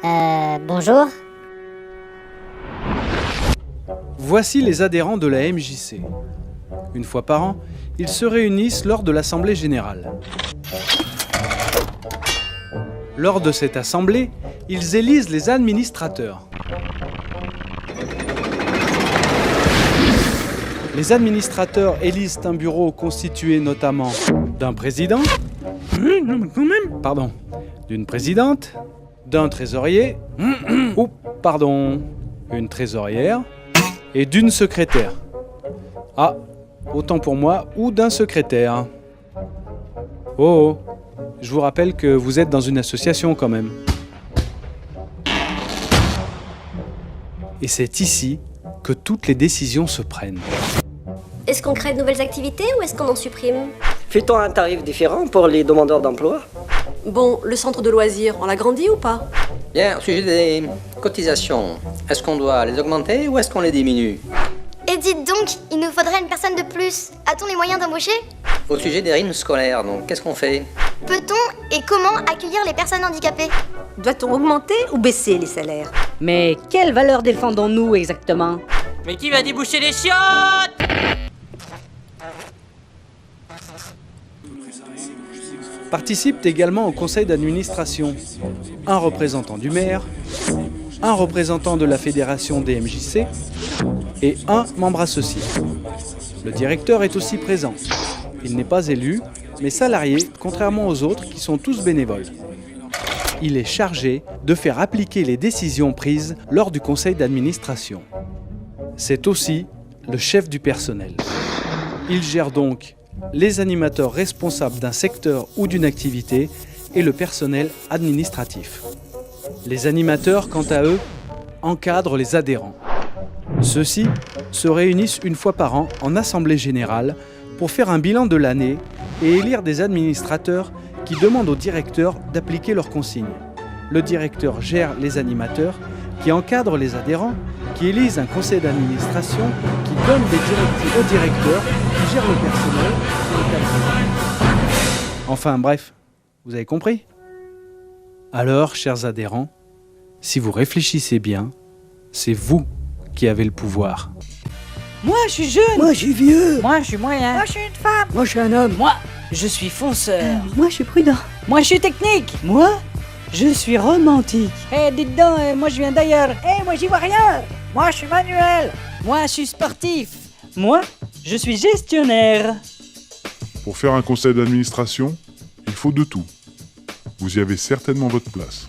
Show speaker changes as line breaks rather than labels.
Bonjour.
Voici les adhérents de la MJC. Une fois par an, ils se réunissent lors de l'Assemblée générale. Lors de cette assemblée, ils élisent les administrateurs. Les administrateurs élisent un bureau constitué notamment d'un président, d'une présidente, d'un trésorier, une trésorière et d'une secrétaire. Ah, autant pour moi, ou d'un secrétaire. Oh, je vous rappelle que vous êtes dans une association quand même. Et c'est ici que toutes les décisions se prennent.
Est-ce qu'on crée de nouvelles activités ou est-ce qu'on en supprime?
Fait-on un tarif différent pour les demandeurs d'emploi?
Bon, le centre de loisirs, on l'agrandit ou pas?
Bien, au sujet des cotisations, est-ce qu'on doit les augmenter ou est-ce qu'on les diminue?
Et dites donc, il nous faudrait une personne de plus. A-t-on les moyens d'embaucher?
Au sujet des rythmes scolaires, donc, qu'est-ce qu'on fait?
Peut-on et comment accueillir les personnes handicapées?
Doit-on augmenter ou baisser les salaires?
Mais quelle valeur défendons-nous exactement?
Mais qui va déboucher les chiottes?
Participent également au conseil d'administration un représentant du maire, un représentant de la fédération des MJC et un membre associé. Le directeur est aussi présent. Il n'est pas élu, mais salarié, contrairement aux autres qui sont tous bénévoles. Il est chargé de faire appliquer les décisions prises lors du conseil d'administration. C'est aussi le chef du personnel. Il gère donc les animateurs responsables d'un secteur ou d'une activité et le personnel administratif. Les animateurs, quant à eux, encadrent les adhérents. Ceux-ci se réunissent une fois par an en assemblée générale pour faire un bilan de l'année et élire des administrateurs qui demandent au directeur d'appliquer leurs consignes. Le directeur gère les animateurs qui encadrent les adhérents, qui élisent un conseil d'administration, qui donne des directives au directeur, qui gère le personnel et le cadre. Enfin bref, vous avez compris? Alors, chers adhérents, si vous réfléchissez bien, c'est vous qui avez le pouvoir.
Moi, je suis jeune.
Moi, je suis vieux.
Moi, je suis moyen.
Moi, je suis une femme.
Moi, je suis un homme.
Moi, je suis fonceur.
Moi, je suis prudent.
Moi, je suis technique.
Moi, je suis romantique.
Eh, dites donc, moi, je viens d'ailleurs.
Eh, moi, j'y vois rien. Moi, je suis manuel.
Moi, je suis sportif.
Moi, je suis gestionnaire.
Pour faire un conseil d'administration, il faut de tout. Vous y avez certainement votre place.